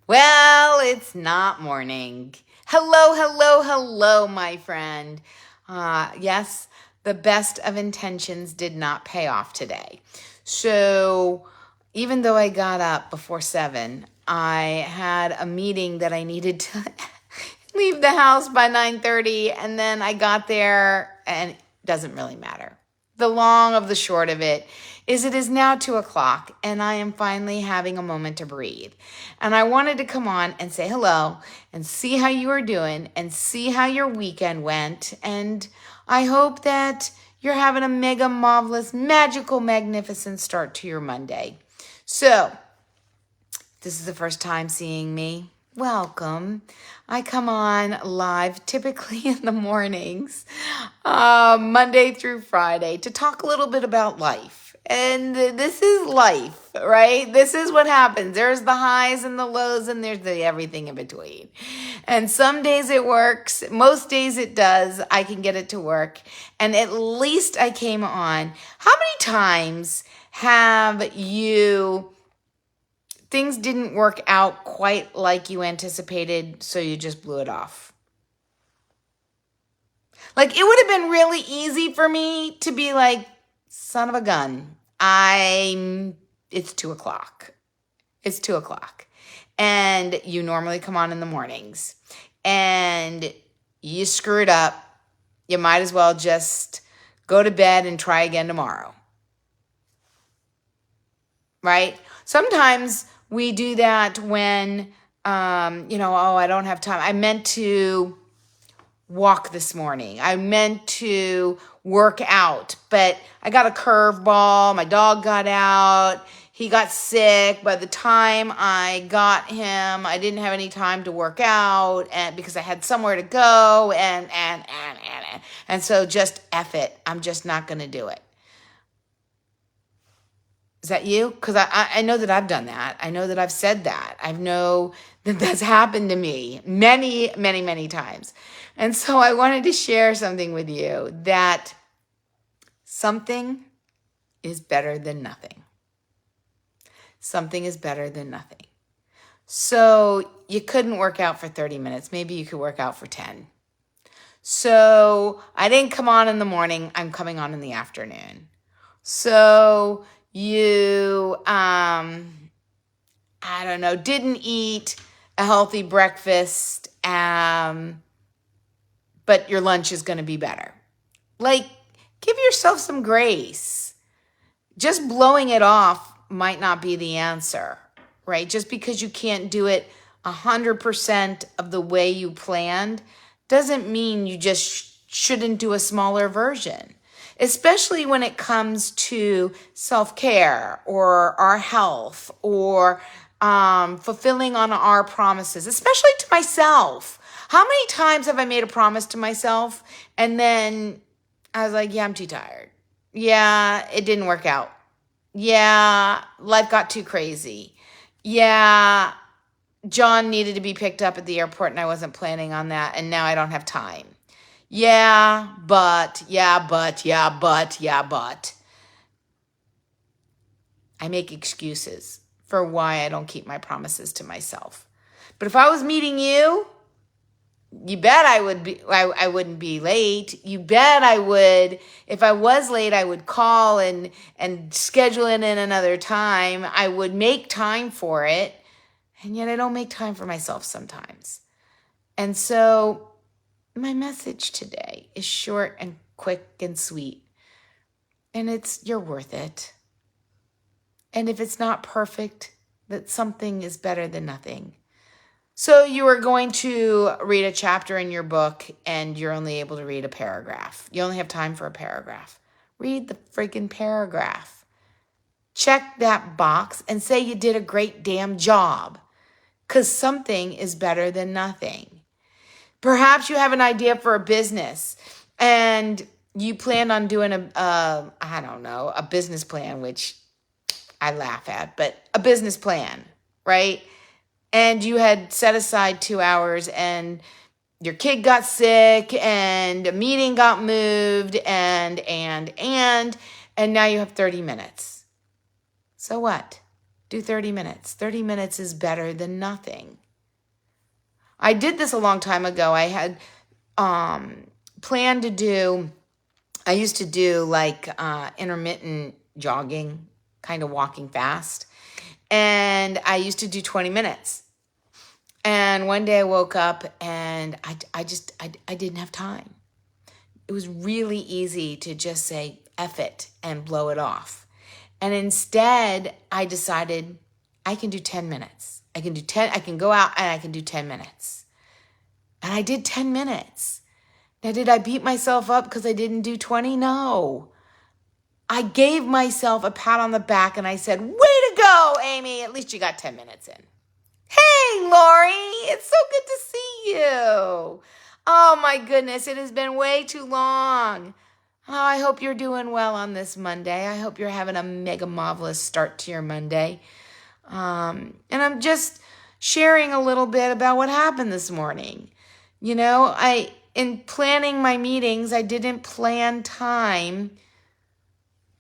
Well, it's not morning. Hello, hello, hello, my friend. Yes, the best of intentions did not pay off today. So even though I got up before 7, I had a meeting that I needed to leave the house by 9:30, and then I got there, and it doesn't really matter. The long of the short of it is now 2 o'clock, and I am finally having a moment to breathe. And I wanted to come on and say hello and see how you are doing and see how your weekend went. And I hope that you're having a mega marvelous, magical, magnificent start to your Monday. So, this is the first time seeing me. Welcome. I come on live typically in the mornings, Monday through Friday, to talk a little bit about life. And this is life, right? This is what happens. There's the highs and the lows, and there's the everything in between. And some days it works. Most days it does. I can get it to work. And at least I came on. How many times have things didn't work out quite like you anticipated, so you just blew it off? Like, it would have been really easy for me to be like, son of a gun, it's 2 o'clock. It's 2 o'clock. And you normally come on in the mornings. And you screwed up. You might as well just go to bed and try again tomorrow. Right? Sometimes we do that when, I don't have time. I meant to walk this morning. I meant to work out, but I got a curveball. My dog got out. He got sick. By the time I got him, I didn't have any time to work out, and because I had somewhere to go, and so just F it. I'm just not going to do it. Is that you? Because I know that I've done that. I know that I've said that. I know that that's happened to me many, many, many times. And so I wanted to share something with you, that something is better than nothing. Something is better than nothing. So you couldn't work out for 30 minutes. Maybe you could work out for 10. So I didn't come on in the morning. I'm coming on in the afternoon. So you, didn't eat a healthy breakfast, but your lunch is going to be better. Like, give yourself some grace. Just blowing it off might not be the answer, right? Just because you can't do it 100% of the way you planned doesn't mean you just shouldn't do a smaller version. Especially when it comes to self-care or our health or fulfilling on our promises, especially to myself. How many times have I made a promise to myself and then I was like, yeah, I'm too tired. Yeah, it didn't work out. Yeah, life got too crazy. Yeah, John needed to be picked up at the airport and I wasn't planning on that, and now I don't have time. Yeah, but. I make excuses for why I don't keep my promises to myself. But if I was meeting you, you bet I wouldn't be late. You bet I would. If I was late, I would call and schedule it in another time. I would make time for it. And yet I don't make time for myself sometimes. And so my message today is short and quick and sweet. And it's, you're worth it. And if it's not perfect, that something is better than nothing. So you are going to read a chapter in your book and you're only able to read a paragraph. You only have time for a paragraph. Read the freaking paragraph. Check that box and say you did a great damn job. Because something is better than nothing. Perhaps you have an idea for a business and you plan on doing a business plan, which I laugh at, but a business plan, right? And you had set aside 2 hours and your kid got sick and a meeting got moved and now you have 30 minutes. So what? do 30 minutes. 30 minutes is better than nothing. I did this a long time ago. I had planned to do, I used to do like intermittent jogging, kind of walking fast. And I used to do 20 minutes. And one day I woke up and I didn't have time. It was really easy to just say, F it, and blow it off. And instead, I decided I can do 10 minutes. I can go out and I can do 10 minutes. And I did 10 minutes. Now, did I beat myself up because I didn't do 20? No. I gave myself a pat on the back and I said, way to go, Amy. At least you got 10 minutes in. Hey, Lori, it's so good to see you. Oh, my goodness, it has been way too long. Oh, I hope you're doing well on this Monday. I hope you're having a mega marvelous start to your Monday. And I'm just sharing a little bit about what happened this morning. You know, in planning my meetings, I didn't plan time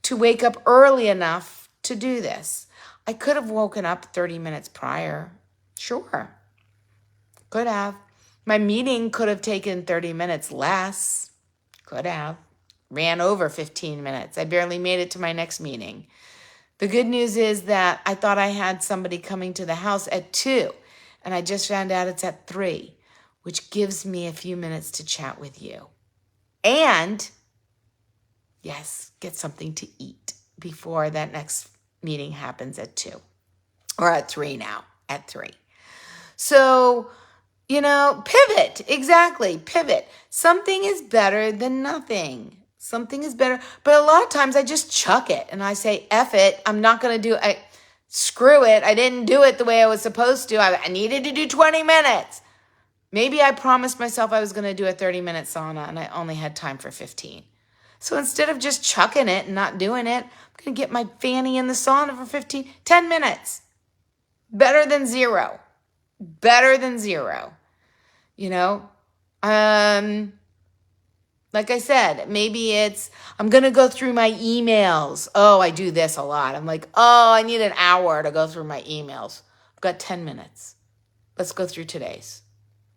to wake up early enough to do this. I could have woken up 30 minutes prior. Sure. Could have. My meeting could have taken 30 minutes less. Could have. Ran over 15 minutes. I barely made it to my next meeting. The good news is that I thought I had somebody coming to the house at 2, and I just found out it's at 3, which gives me a few minutes to chat with you. And, yes, get something to eat before that next meeting happens at 2. Or at 3 now, at 3. So, you know, pivot. Exactly, pivot. Something is better than nothing. Something is better. But a lot of times I just chuck it and I say, F it. I'm not going to do it. Screw it. I didn't do it the way I was supposed to. I needed to do 20 minutes. Maybe I promised myself I was going to do a 30-minute sauna and I only had time for 15. So instead of just chucking it and not doing it, I'm going to get my fanny in the sauna for 10 minutes. Better than zero. Better than zero. You know? Like I said, maybe it's, I'm going to go through my emails. Oh, I do this a lot. I'm like, oh, I need an hour to go through my emails. I've got 10 minutes. Let's go through today's.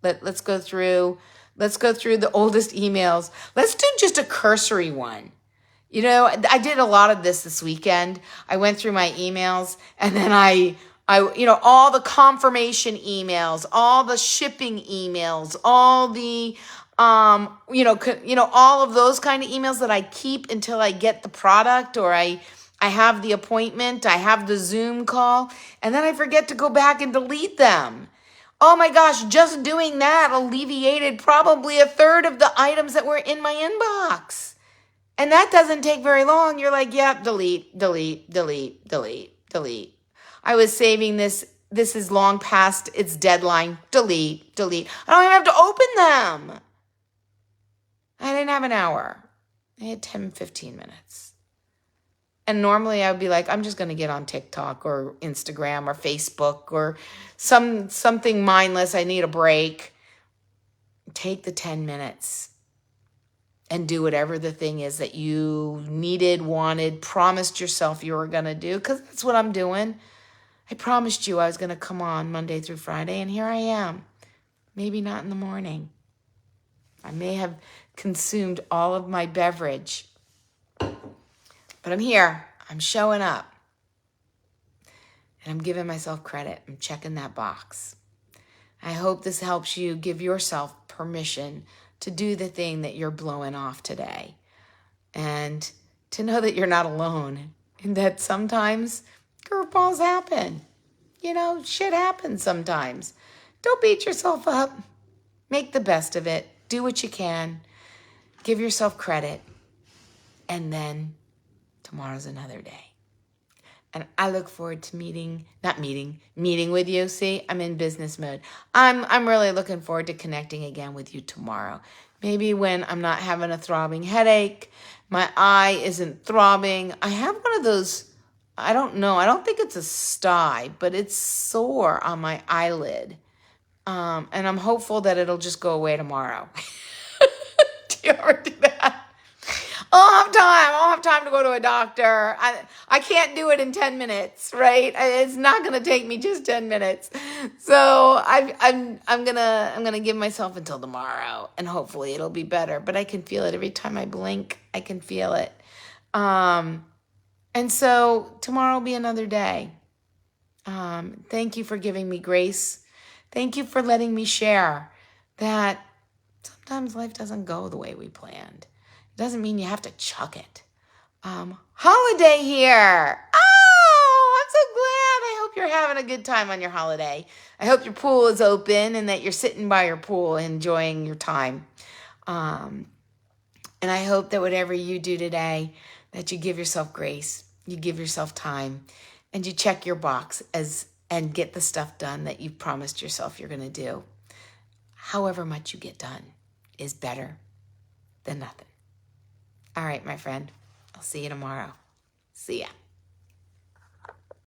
Let's go through the oldest emails. Let's do just a cursory one. You know, I did a lot of this weekend. I went through my emails and then I all the confirmation emails, all the shipping emails, all the all of those kind of emails that I keep until I get the product or I have the appointment, I have the Zoom call, and then I forget to go back and delete them. Oh my gosh, just doing that alleviated probably a third of the items that were in my inbox. And that doesn't take very long. You're like, yep, delete, delete, delete, delete, delete. I was saving this. This is long past its deadline. Delete, delete. I don't even have to open them. I didn't have an hour. I had 10, 15 minutes. And normally I would be like, I'm just going to get on TikTok or Instagram or Facebook or something mindless. I need a break. Take the 10 minutes and do whatever the thing is that you needed, wanted, promised yourself you were going to do, because that's what I'm doing. I promised you I was going to come on Monday through Friday, and here I am. Maybe not in the morning. I may have consumed all of my beverage, but I'm here. I'm showing up. And I'm giving myself credit. I'm checking that box. I hope this helps you give yourself permission to do the thing that you're blowing off today. And to know that you're not alone. And that sometimes curveballs happen. You know, shit happens sometimes. Don't beat yourself up. Make the best of it. Do what you can. Give yourself credit. And then tomorrow's another day. And I look forward to meeting with you. See, I'm in business mode. I'm really looking forward to connecting again with you tomorrow. Maybe when I'm not having a throbbing headache, my eye isn't throbbing. I have one of those, I don't know, I don't think it's a sty, but it's sore on my eyelid. And I'm hopeful that it'll just go away tomorrow. Do you ever do that? I'll have time. I'll have time to go to a doctor. I can't do it in 10 minutes, right? It's not going to take me just 10 minutes. So I'm gonna give myself until tomorrow, and hopefully it'll be better. But I can feel it every time I blink. I can feel it. And so tomorrow will be another day. Thank you for giving me grace. Thank you for letting me share that sometimes life doesn't go the way we planned. It doesn't mean you have to chuck it. Holiday here. Oh, I'm so glad. I hope you're having a good time on your holiday. I hope your pool is open and that you're sitting by your pool enjoying your time. And I hope that whatever you do today, that you give yourself grace, you give yourself time, and you check your box and get the stuff done that you've promised yourself you're going to do. However much you get done is better than nothing. All right, my friend. I'll see you tomorrow. See ya.